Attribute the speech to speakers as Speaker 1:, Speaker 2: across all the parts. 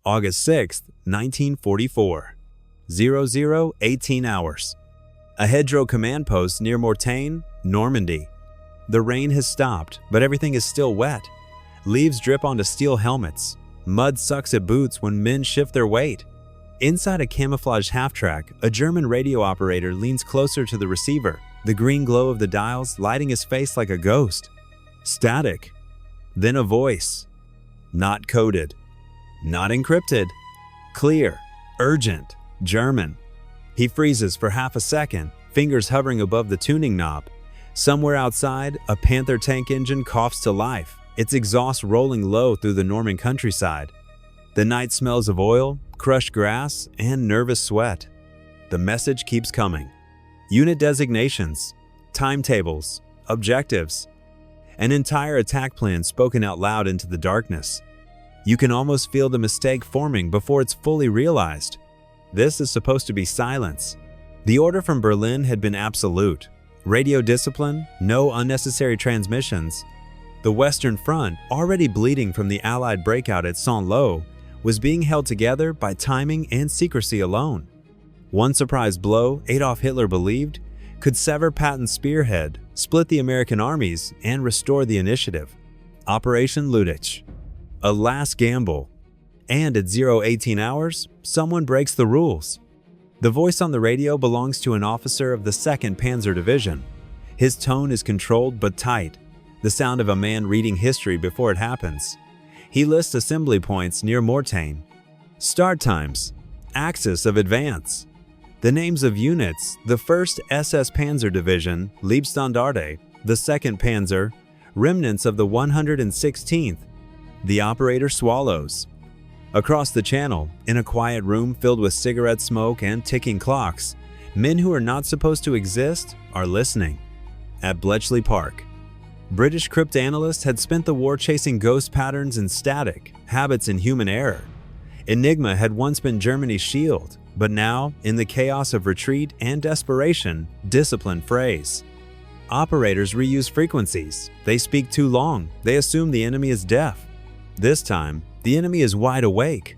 Speaker 1: August 6, 1944. 00:18 hours. A hedgerow command post near Mortain, Normandy. The rain has stopped, but everything is still wet. Leaves drip onto steel helmets. Mud sucks at boots when men shift their weight. Inside a camouflaged half-track, a German radio operator leans closer to the receiver, the green glow of the dials lighting his face like a ghost. Static. Then a voice. Not coded. Not encrypted. Clear. Urgent. German. He freezes for half a second, fingers hovering above the tuning knob. Somewhere outside, a Panther tank engine coughs to life, its exhaust rolling low through the Norman countryside. The night smells of oil, crushed grass, and nervous sweat. The message keeps coming. Unit designations, timetables, objectives. An entire attack plan spoken out loud into the darkness. You can almost feel the mistake forming before it's fully realized. This is supposed to be silence. The order from Berlin had been absolute. Radio discipline, no unnecessary transmissions. The Western Front, already bleeding from the Allied breakout at Saint-Lô, was being held together by timing and secrecy alone. One surprise blow, Adolf Hitler believed, could sever Patton's spearhead, split the American armies, and restore the initiative. Operation Luttich. A last gamble. And at 0:18 hours, someone breaks the rules. The voice on the radio belongs to an officer of the 2nd Panzer Division. His tone is controlled but tight, the sound of a man reading history before it happens. He lists assembly points near Mortain. Start times. Axis of advance. The names of units: the 1st SS Panzer Division, Leibstandarte, the 2nd Panzer, remnants of the 116th. The operator swallows. Across the channel, in a quiet room filled with cigarette smoke and ticking clocks, men who are not supposed to exist are listening. At Bletchley Park, British cryptanalysts had spent the war chasing ghost patterns in static, habits in human error. Enigma had once been Germany's shield, but now, in the chaos of retreat and desperation, discipline frays. Operators reuse frequencies. They speak too long. They assume the enemy is deaf. This time, the enemy is wide awake.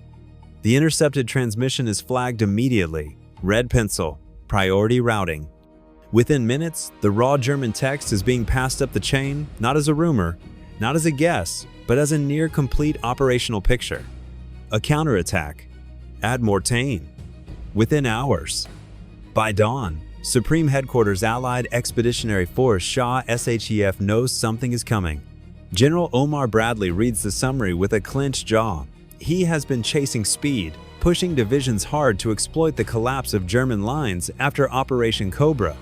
Speaker 1: The intercepted transmission is flagged immediately. Red pencil. Priority routing. Within minutes, the raw German text is being passed up the chain, not as a rumor, not as a guess, but as a near-complete operational picture. A counterattack. At Mortain. Within hours. By dawn, Supreme Headquarters Allied Expeditionary Force Shah SHEF knows something is coming. General Omar Bradley reads the summary with a clenched jaw. He has been chasing speed, pushing divisions hard to exploit the collapse of German lines after Operation Cobra.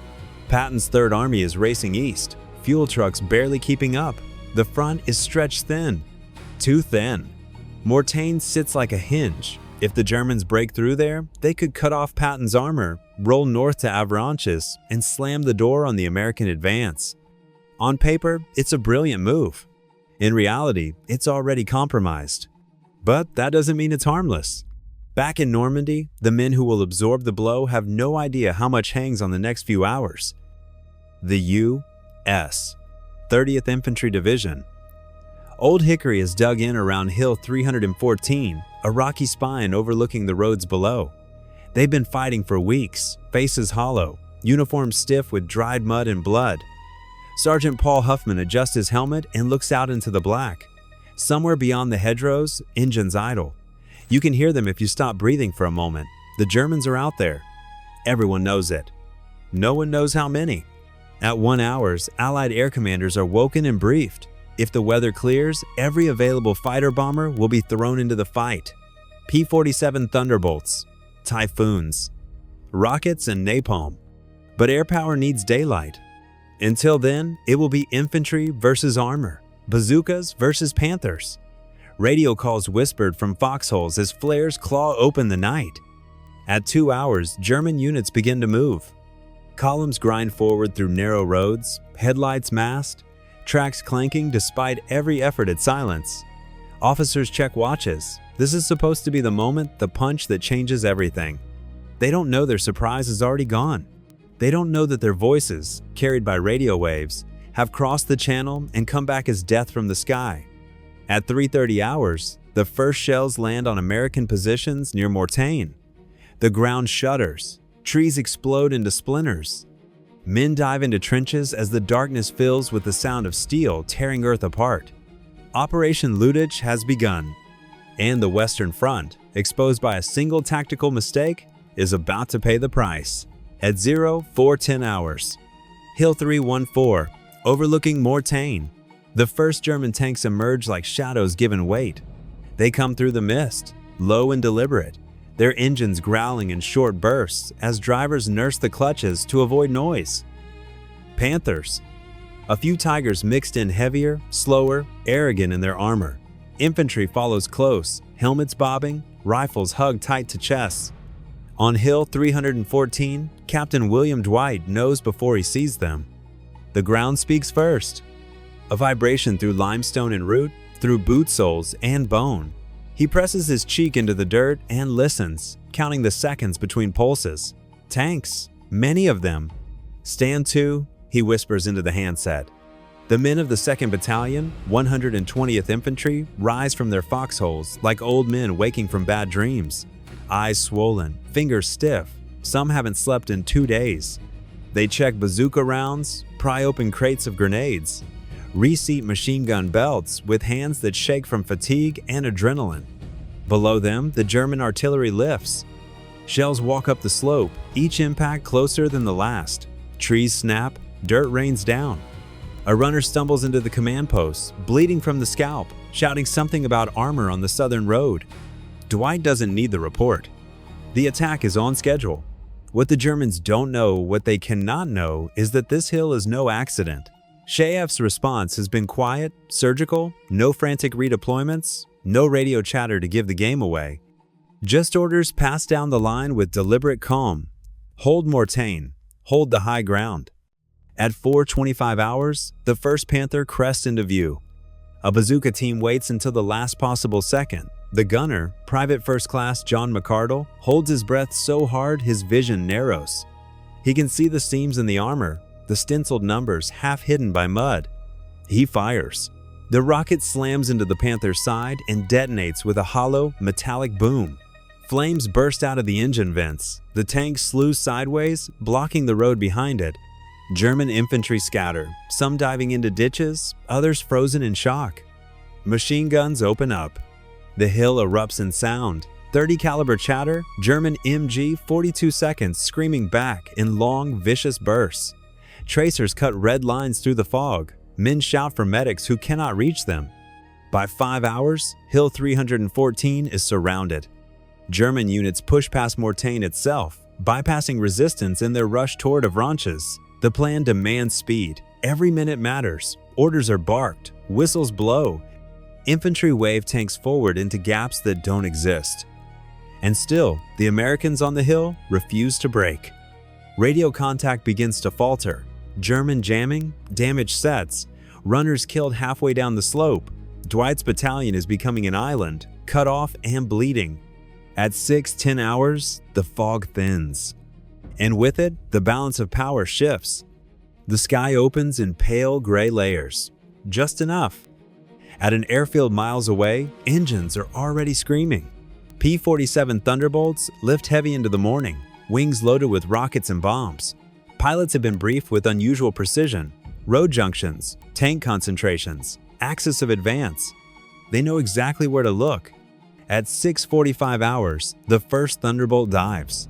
Speaker 1: Patton's Third Army is racing east, fuel trucks barely keeping up. The front is stretched thin. Too thin. Mortain sits like a hinge. If the Germans break through there, they could cut off Patton's armor, roll north to Avranches, and slam the door on the American advance. On paper, it's a brilliant move. In reality, it's already compromised. But that doesn't mean it's harmless. Back in Normandy, the men who will absorb the blow have no idea how much hangs on the next few hours. The U.S. 30th Infantry Division. Old Hickory is dug in around Hill 314, a rocky spine overlooking the roads below. They've been fighting for weeks, faces hollow, uniforms stiff with dried mud and blood. Sergeant Paul Huffman adjusts his helmet and looks out into the black. Somewhere beyond the hedgerows, engines idle. You can hear them if you stop breathing for a moment. The Germans are out there. Everyone knows it. No one knows how many. At 1 hour, Allied air commanders are woken and briefed. If the weather clears, every available fighter bomber will be thrown into the fight. P-47 Thunderbolts, Typhoons, rockets and napalm. But air power needs daylight. Until then, it will be infantry versus armor, bazookas versus Panthers. Radio calls whispered from foxholes as flares claw open the night. At 2 hours, German units begin to move. Columns grind forward through narrow roads, headlights masked, tracks clanking despite every effort at silence. Officers check watches. This is supposed to be the moment, the punch that changes everything. They don't know their surprise is already gone. They don't know that their voices, carried by radio waves, have crossed the channel and come back as death from the sky. At 3:30 hours, The first shells land on American positions near Mortain. The ground shudders. Trees explode into splinters. Men dive into trenches as the darkness fills with the sound of steel tearing earth apart. Operation Lutich has begun, and the Western Front, exposed by a single tactical mistake, is about to pay the price. At 0410 hours, Hill 314, overlooking Mortain, the first German tanks emerge like shadows given weight. They come through the mist, low and deliberate, their engines growling in short bursts as drivers nurse the clutches to avoid noise. Panthers. A few Tigers mixed in heavier, slower, arrogant in their armor. Infantry follows close, helmets bobbing, rifles hugged tight to chests. On Hill 314, Captain William Dwight knows before he sees them. The ground speaks first. A vibration through limestone and root, through boot soles and bone. He presses his cheek into the dirt and listens, counting the seconds between pulses. Tanks, many of them. Stand to, he whispers into the handset. The men of the 2nd Battalion, 120th Infantry, rise from their foxholes like old men waking from bad dreams. Eyes swollen, fingers stiff. Some haven't slept in 2 days. They check bazooka rounds, pry open crates of grenades, reseat machine gun belts with hands that shake from fatigue and adrenaline. Below them, the German artillery lifts. Shells walk up the slope, each impact closer than the last. Trees snap, dirt rains down. A runner stumbles into the command post, bleeding from the scalp, shouting something about armor on the southern road. Dwight doesn't need the report. The attack is on schedule. What the Germans don't know, what they cannot know, is that this hill is no accident. Shayev's response has been quiet, surgical, no frantic redeployments, no radio chatter to give the game away. Just orders passed down the line with deliberate calm. Hold Mortain, hold the high ground. At 4:25 hours, the first Panther crests into view. A bazooka team waits until the last possible second. The gunner, Private First Class John McCardle, holds his breath so hard his vision narrows. He can see the seams in the armor, the stenciled numbers half hidden by mud. He fires. The rocket slams into the Panther's side and detonates with a hollow, metallic boom. Flames burst out of the engine vents. The tank slews sideways, blocking the road behind it. German infantry scatter, some diving into ditches, others frozen in shock. Machine guns open up. The hill erupts in sound. 30 caliber chatter, German MG 42 seconds screaming back in long, vicious bursts. Tracers cut red lines through the fog. Men shout for medics who cannot reach them. By 5 hours, Hill 314 is surrounded. German units push past Mortain itself, bypassing resistance in their rush toward Avranches. The plan demands speed. Every minute matters. Orders are barked. Whistles blow. Infantry wave tanks forward into gaps that don't exist. And still, the Americans on the hill refuse to break. Radio contact begins to falter. German jamming, damaged sets, runners killed halfway down the slope. Dwight's battalion is becoming an island, cut off and bleeding. At 6:10 hours, the fog thins. And with it, the balance of power shifts. The sky opens in pale gray layers. Just enough. At an airfield miles away, engines are already screaming. P-47 Thunderbolts lift heavy into the morning, wings loaded with rockets and bombs. Pilots have been briefed with unusual precision. Road junctions, tank concentrations, axis of advance. They know exactly where to look. At 6:45 hours, the first Thunderbolt dives.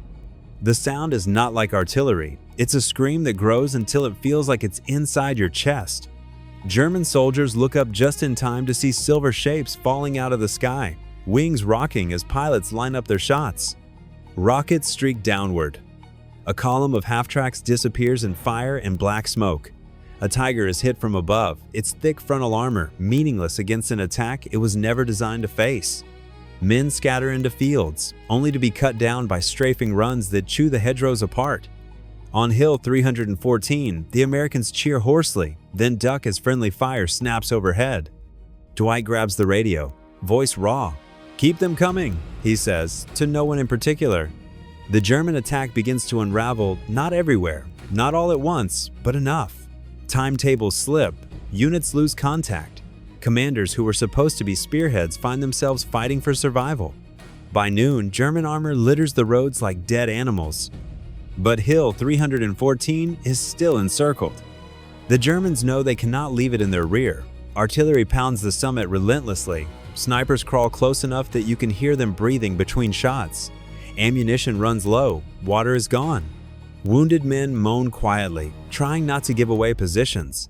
Speaker 1: The sound is not like artillery. It's a scream that grows until it feels like it's inside your chest. German soldiers look up just in time to see silver shapes falling out of the sky, wings rocking as pilots line up their shots. Rockets streak downward. A column of half-tracks disappears in fire and black smoke. A Tiger is hit from above, its thick frontal armor meaningless against an attack it was never designed to face. Men scatter into fields, only to be cut down by strafing runs that chew the hedgerows apart. On Hill 314, the Americans cheer hoarsely, then duck as friendly fire snaps overhead. Dwight grabs the radio, voice raw. "Keep them coming," he says, to no one in particular. The German attack begins to unravel, not everywhere, not all at once, but enough. Timetables slip, units lose contact. Commanders who were supposed to be spearheads find themselves fighting for survival. By noon, German armor litters the roads like dead animals. But Hill 314 is still encircled. The Germans know they cannot leave it in their rear. Artillery pounds the summit relentlessly. Snipers crawl close enough that you can hear them breathing between shots. Ammunition runs low. Water is gone. Wounded men moan quietly, trying not to give away positions.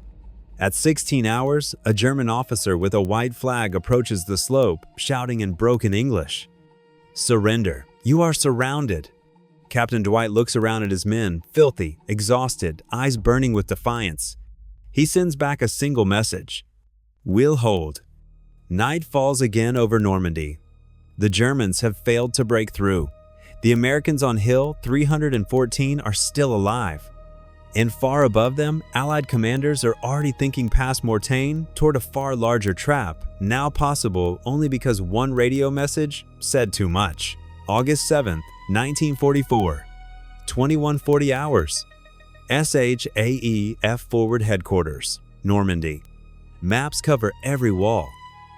Speaker 1: At 16 hours, a German officer with a white flag approaches the slope, shouting in broken English, "Surrender. You are surrounded." Captain Dwight looks around at his men, filthy, exhausted, eyes burning with defiance. He sends back a single message: "We'll hold." Night falls again over Normandy. The Germans have failed to break through. The Americans on Hill 314 are still alive. And far above them, Allied commanders are already thinking past Mortain toward a far larger trap, now possible only because one radio message said too much. August 7th, 1944, 2140 hours. SHAEF Forward Headquarters, Normandy. Maps cover every wall.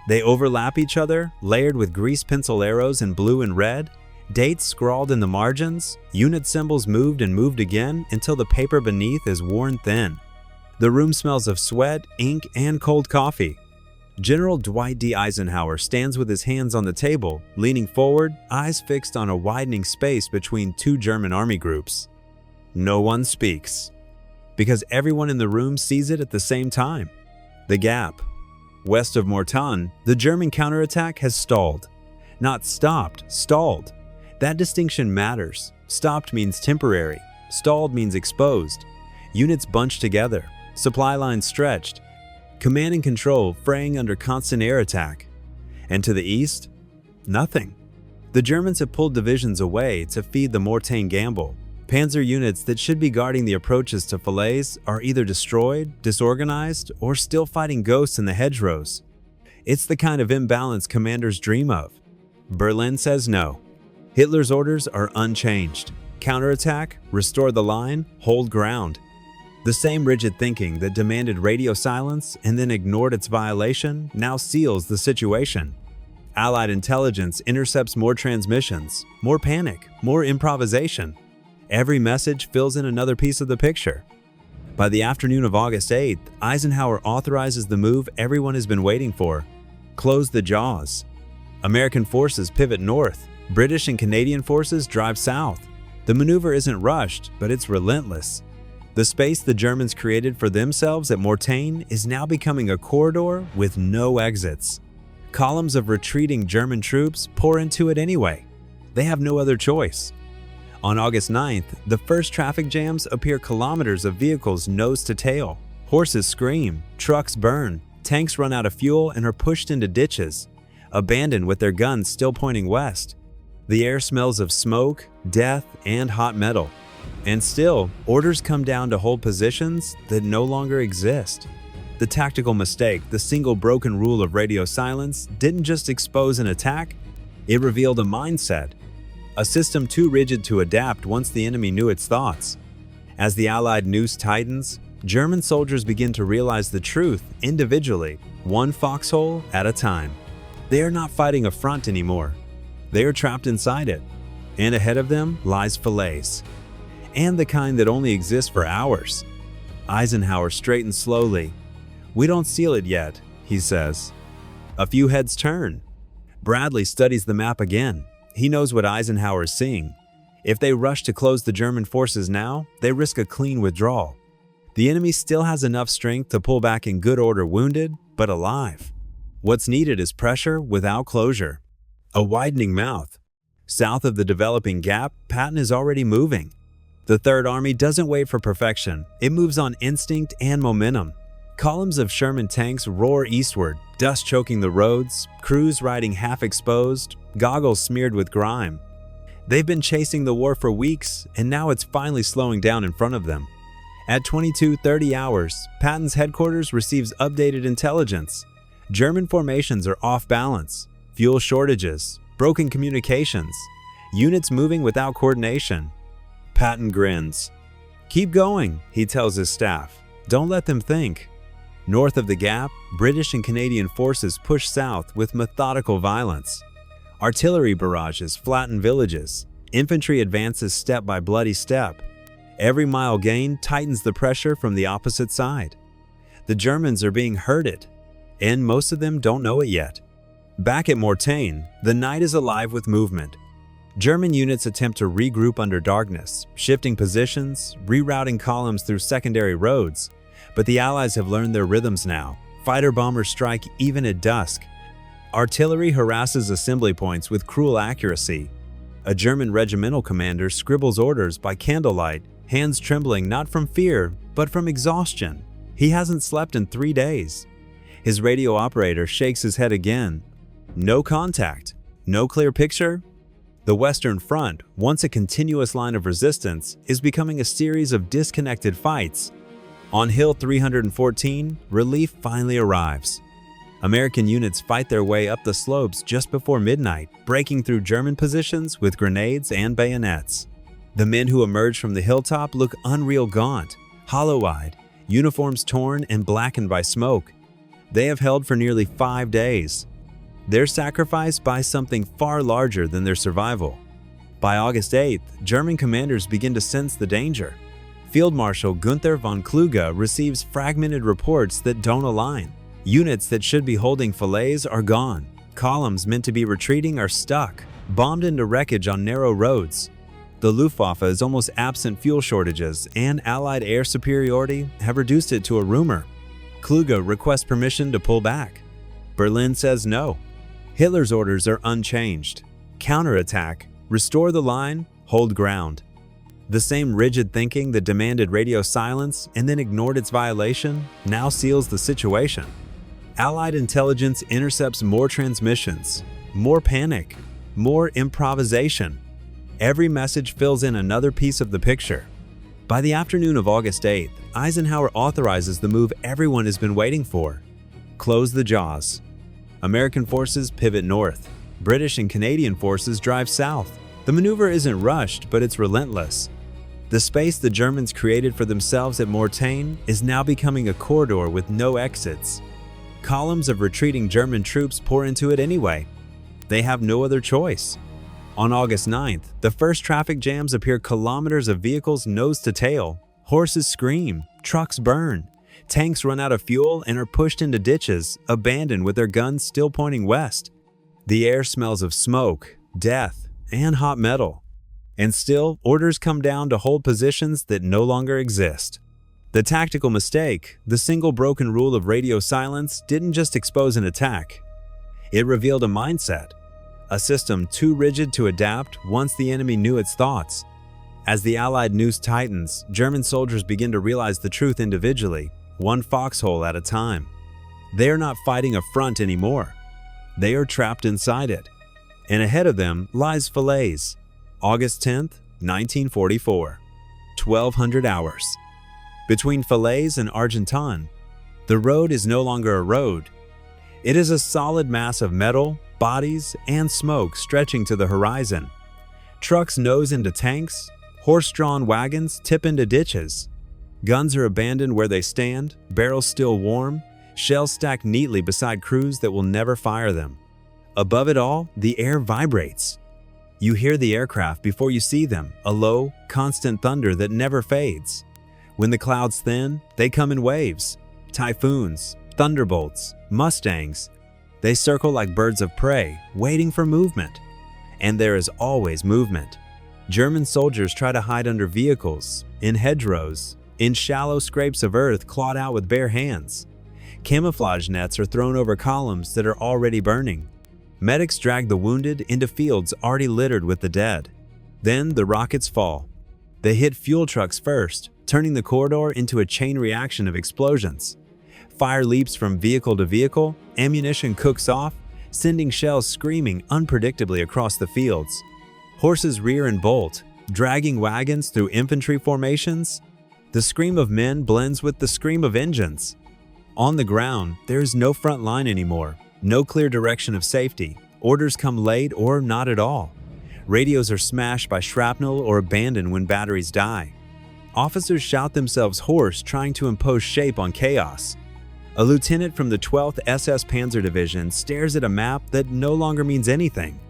Speaker 1: They overlap each other, layered with grease pencil arrows in blue and red, dates scrawled in the margins, unit symbols moved and moved again until the paper beneath is worn thin. The room smells of sweat, ink, and cold coffee. General Dwight D. Eisenhower stands with his hands on the table, leaning forward, eyes fixed on a widening space between two German army groups. No one speaks, because everyone in the room sees it at the same time. The gap. West of Mortain, the German counterattack has stalled. Not stopped, stalled. That distinction matters. Stopped means temporary. Stalled means exposed. Units bunched together. Supply lines stretched. Command and control fraying under constant air attack. And to the east? Nothing. The Germans have pulled divisions away to feed the Mortain gamble. Panzer units that should be guarding the approaches to Falaise are either destroyed, disorganized, or still fighting ghosts in the hedgerows. It's the kind of imbalance commanders dream of. Berlin says no. Hitler's orders are unchanged. Counterattack, restore the line, hold ground. The same rigid thinking that demanded radio silence and then ignored its violation now seals the situation. Allied intelligence intercepts more transmissions, more panic, more improvisation. Every message fills in another piece of the picture. By the afternoon of August 8th, Eisenhower authorizes the move everyone has been waiting for. Close the jaws. American forces pivot north. British and Canadian forces drive south. The maneuver isn't rushed, but it's relentless. The space the Germans created for themselves at Mortain is now becoming a corridor with no exits. Columns of retreating German troops pour into it anyway. They have no other choice. On August 9th, the first traffic jams appear kilometers of vehicles nose to tail. Horses scream, trucks burn, tanks run out of fuel and are pushed into ditches, abandoned with their guns still pointing west. The air smells of smoke, death, and hot metal. And still, orders come down to hold positions that no longer exist. The tactical mistake, the single broken rule of radio silence, didn't just expose an attack, it revealed a mindset. A system too rigid to adapt once the enemy knew its thoughts. As the Allied noose tightens, German soldiers begin to realize the truth individually, one foxhole at a time. They are not fighting a front anymore. They are trapped inside it. And ahead of them lies Falaise. And the kind that only exists for hours. Eisenhower straightens slowly. "We don't seal it yet," he says. A few heads turn. Bradley studies the map again. He knows what Eisenhower is seeing. If they rush to close the German forces now, they risk a clean withdrawal. The enemy still has enough strength to pull back in good order wounded, but alive. What's needed is pressure without closure. A widening mouth. South of the developing gap, Patton is already moving. The Third Army doesn't wait for perfection. It moves on instinct and momentum. Columns of Sherman tanks roar eastward, dust choking the roads, crews riding half-exposed, goggles smeared with grime. They've been chasing the war for weeks, and now it's finally slowing down in front of them. At 22:30 hours, Patton's headquarters receives updated intelligence. German formations are off balance. Fuel shortages, broken communications, units moving without coordination. Patton grins. "Keep going," he tells his staff. "Don't let them think." North of the gap, British and Canadian forces push south with methodical violence. Artillery barrages flatten villages. Infantry advances step by bloody step. Every mile gained tightens the pressure from the opposite side. The Germans are being herded, and most of them don't know it yet. Back at Mortain, the night is alive with movement. German units attempt to regroup under darkness, shifting positions, rerouting columns through secondary roads. But the Allies have learned their rhythms now. Fighter bombers strike even at dusk. Artillery harasses assembly points with cruel accuracy. A German regimental commander scribbles orders by candlelight, hands trembling not from fear, but from exhaustion. He hasn't slept in 3 days. His radio operator shakes his head again. No contact. No clear picture. The Western Front, once a continuous line of resistance, is becoming a series of disconnected fights. On Hill 314, relief finally arrives. American units fight their way up the slopes just before midnight, breaking through German positions with grenades and bayonets. The men who emerge from the hilltop look unreal gaunt, hollow-eyed, uniforms torn and blackened by smoke. They have held for nearly 5 days. Their sacrifice buys something far larger than their survival. By August 8th, German commanders begin to sense the danger. Field Marshal Gunther von Kluge receives fragmented reports that don't align. Units that should be holding Falaise are gone. Columns meant to be retreating are stuck, bombed into wreckage on narrow roads. The Luftwaffe is almost absent fuel shortages, and Allied air superiority have reduced it to a rumor. Kluge requests permission to pull back. Berlin says no. Hitler's orders are unchanged. Counterattack, restore the line, hold ground. The same rigid thinking that demanded radio silence and then ignored its violation now seals the situation. Allied intelligence intercepts more transmissions, more panic, more improvisation. Every message fills in another piece of the picture. By the afternoon of August 8th, Eisenhower authorizes the move everyone has been waiting for. Close the jaws. American forces pivot north. British and Canadian forces drive south. The maneuver isn't rushed, but it's relentless. The space the Germans created for themselves at Mortain is now becoming a corridor with no exits. Columns of retreating German troops pour into it anyway. They have no other choice. On August 9th, the first traffic jams appear kilometers of vehicles nose to tail. Horses scream, trucks burn, tanks run out of fuel and are pushed into ditches, abandoned with their guns still pointing west. The air smells of smoke, death, and hot metal. And still, orders come down to hold positions that no longer exist. The tactical mistake, the single broken rule of radio silence, didn't just expose an attack. It revealed a mindset, a system too rigid to adapt once the enemy knew its thoughts. As the Allied noose tightens, German soldiers begin to realize the truth individually, one foxhole at a time. They are not fighting a front anymore. They are trapped inside it. And ahead of them lies Falaise, August 10th, 1944, 1200 hours. Between Falaise and Argentan, the road is no longer a road. It is a solid mass of metal, bodies, and smoke stretching to the horizon. Trucks nose into tanks, horse-drawn wagons tip into ditches. Guns are abandoned where they stand, barrels still warm, shells stacked neatly beside crews that will never fire them. Above it all, the air vibrates. You hear the aircraft before you see them, a low, constant thunder that never fades. When the clouds thin, they come in waves. Typhoons, thunderbolts, Mustangs. They circle like birds of prey, waiting for movement. And there is always movement. German soldiers try to hide under vehicles, in hedgerows, in shallow scrapes of earth clawed out with bare hands. Camouflage nets are thrown over columns that are already burning. Medics drag the wounded into fields already littered with the dead. Then the rockets fall. They hit fuel trucks first, turning the corridor into a chain reaction of explosions. Fire leaps from vehicle to vehicle, ammunition cooks off, sending shells screaming unpredictably across the fields. Horses rear and bolt, dragging wagons through infantry formations. The scream of men blends with the scream of engines. On the ground, there is no front line anymore, no clear direction of safety. Orders come late or not at all. Radios are smashed by shrapnel or abandoned when batteries die. Officers shout themselves hoarse, trying to impose shape on chaos. A lieutenant from the 12th SS Panzer Division stares at a map that no longer means anything.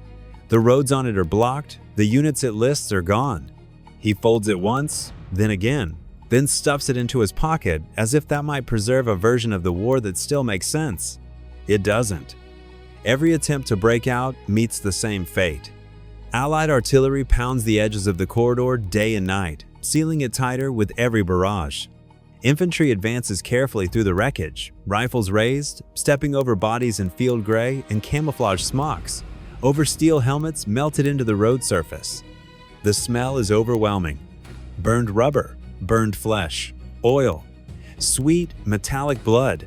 Speaker 1: The roads on it are blocked, the units it lists are gone. He folds it once, then again, then stuffs it into his pocket as if that might preserve a version of the war that still makes sense. It doesn't. Every attempt to break out meets the same fate. Allied artillery pounds the edges of the corridor day and night, sealing it tighter with every barrage. Infantry advances carefully through the wreckage, rifles raised, stepping over bodies in field gray and camouflage smocks, over steel helmets melted into the road surface. The smell is overwhelming. Burned rubber, burned flesh, oil, sweet, metallic blood.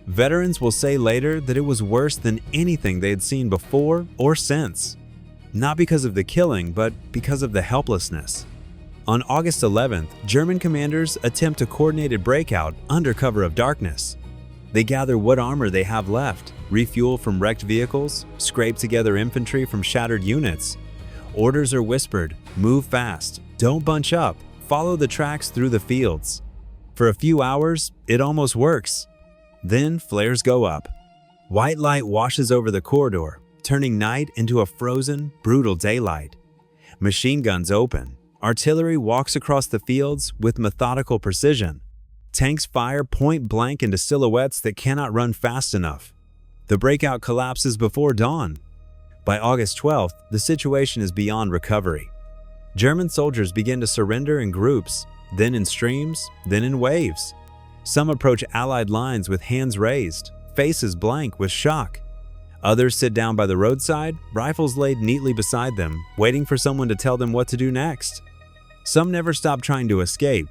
Speaker 1: Veterans will say later that it was worse than anything they had seen before or since. Not because of the killing, but because of the helplessness. On August 11th, German commanders attempt a coordinated breakout under cover of darkness. They gather what armor they have left, refuel from wrecked vehicles, scrape together infantry from shattered units. Orders are whispered, move fast, don't bunch up, follow the tracks through the fields. For a few hours, it almost works. Then flares go up. White light washes over the corridor, turning night into a frozen, brutal daylight. Machine guns open. Artillery walks across the fields with methodical precision. Tanks fire point blank into silhouettes that cannot run fast enough. The breakout collapses before dawn. By August 12th, the situation is beyond recovery. German soldiers begin to surrender in groups, then in streams, then in waves. Some approach Allied lines with hands raised, faces blank with shock. Others sit down by the roadside, rifles laid neatly beside them, waiting for someone to tell them what to do next. Some never stop trying to escape.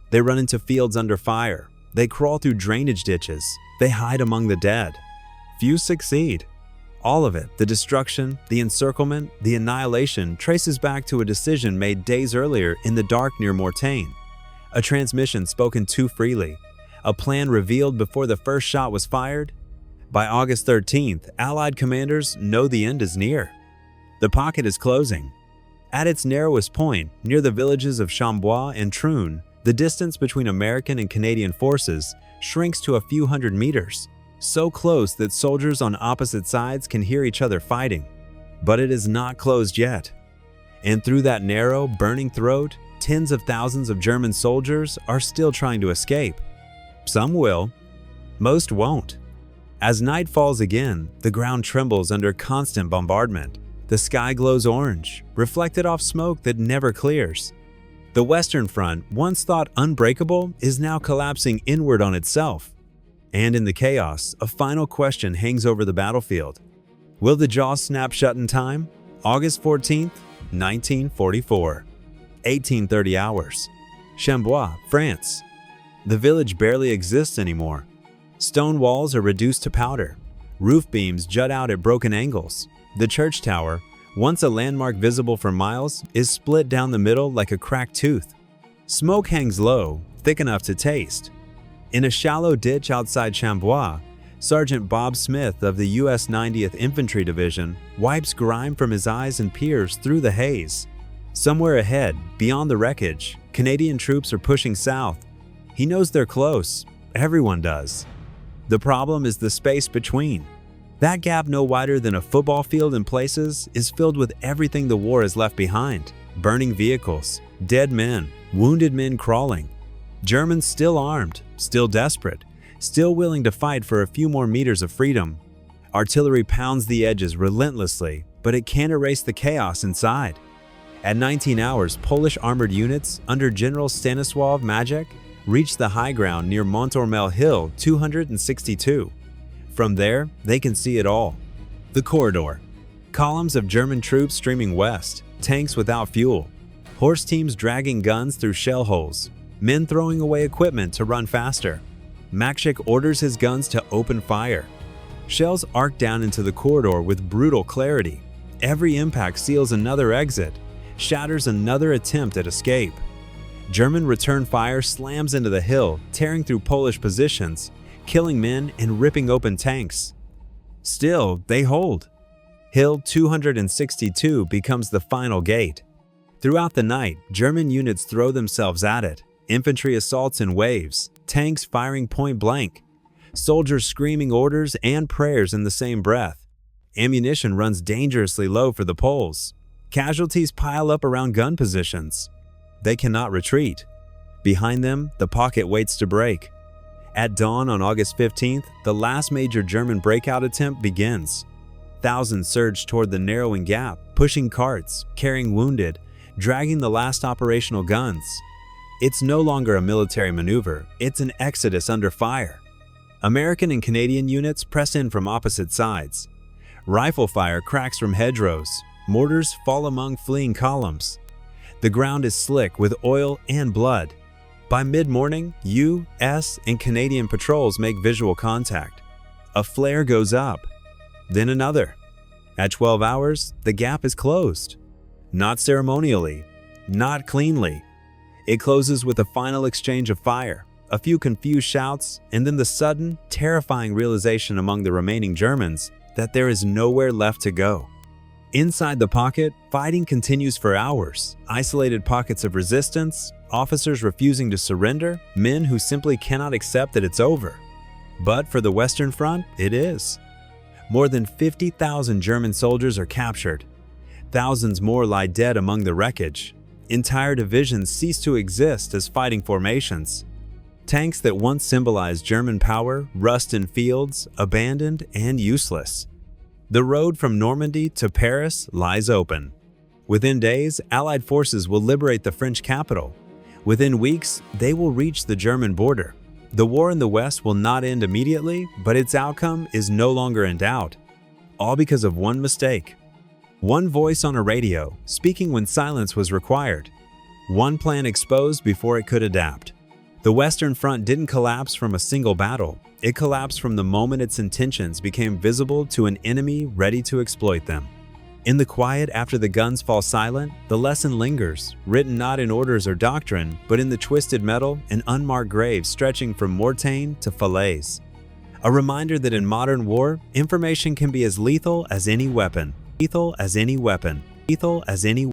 Speaker 1: They run into fields under fire. They crawl through drainage ditches. They hide among the dead. Few succeed. All of it, the destruction, the encirclement, the annihilation, traces back to a decision made days earlier in the dark near Mortain. A transmission spoken too freely. A plan revealed before the first shot was fired. By August 13th, Allied commanders know the end is near. The pocket is closing. At its narrowest point, near the villages of Chambois and Troon, the distance between American and Canadian forces shrinks to a few hundred meters, so close that soldiers on opposite sides can hear each other fighting. But it is not closed yet. And through that narrow, burning throat, tens of thousands of German soldiers are still trying to escape. Some will. Most won't. As night falls again, the ground trembles under constant bombardment. The sky glows orange, reflected off smoke that never clears. The Western Front, once thought unbreakable, is now collapsing inward on itself. And in the chaos, a final question hangs over the battlefield. Will the jaws snap shut in time? August 14th, 1944. 1830 hours. Chambois, France. The village barely exists anymore. Stone walls are reduced to powder. Roof beams jut out at broken angles. The church tower, once a landmark visible for miles, is split down the middle like a cracked tooth. Smoke hangs low, thick enough to taste. In a shallow ditch outside Chambois, Sergeant Bob Smith of the U.S. 90th Infantry Division wipes grime from his eyes and peers through the haze. Somewhere ahead, beyond the wreckage, Canadian troops are pushing south. He knows they're close. Everyone does. The problem is the space between. That gap, no wider than a football field in places, is filled with everything the war has left behind. Burning vehicles, dead men, wounded men crawling. Germans still armed, still desperate, still willing to fight for a few more meters of freedom. Artillery pounds the edges relentlessly, but it can't erase the chaos inside. At 19 hours, Polish armored units under General Stanisław Maciek reach the high ground near Montormel Hill 262. From there, they can see it all. The corridor. Columns of German troops streaming west, tanks without fuel, horse teams dragging guns through shell holes, men throwing away equipment to run faster. Maciek orders his guns to open fire. Shells arc down into the corridor with brutal clarity. Every impact seals another exit, shatters another attempt at escape. German return fire slams into the hill, tearing through Polish positions, killing men and ripping open tanks. Still, they hold. Hill 262 becomes the final gate. Throughout the night, German units throw themselves at it, infantry assaults in waves, tanks firing point blank. soldiers screaming orders and prayers in the same breath. Ammunition runs dangerously low for the Poles. Casualties pile up around gun positions. They cannot retreat. Behind them, the pocket waits to break. At dawn on August 15th, the last major German breakout attempt begins. Thousands surge toward the narrowing gap, pushing carts, carrying wounded, dragging the last operational guns. It's no longer a military maneuver, it's an exodus under fire. American and Canadian units press in from opposite sides. Rifle fire cracks from hedgerows. Mortars fall among fleeing columns. The ground is slick with oil and blood. By mid-morning, U.S. and Canadian patrols make visual contact. A flare goes up, then another. At 12 hours, the gap is closed. Not ceremonially, not cleanly. It closes with a final exchange of fire, a few confused shouts, and then the sudden, terrifying realization among the remaining Germans that there is nowhere left to go. Inside the pocket, fighting continues for hours. Isolated pockets of resistance, officers refusing to surrender, men who simply cannot accept that it's over. But for the Western Front, it is. More than 50,000 German soldiers are captured. Thousands more lie dead among the wreckage. Entire divisions cease to exist as fighting formations. Tanks that once symbolized German power rust in fields, abandoned and useless. The road from Normandy to Paris lies open. Within days, Allied forces will liberate the French capital. Within weeks, they will reach the German border. The war in the West will not end immediately, but its outcome is no longer in doubt. All because of one mistake. One voice on a radio, speaking when silence was required. One plan exposed before it could adapt. The Western Front didn't collapse from a single battle. It collapsed from the moment its intentions became visible to an enemy ready to exploit them. In the quiet after the guns fall silent, the lesson lingers, written not in orders or doctrine, but in the twisted metal and unmarked graves stretching from Mortain to Falaise. A reminder that in modern war, information can be as lethal as any weapon. Lethal as any weapon. Lethal as any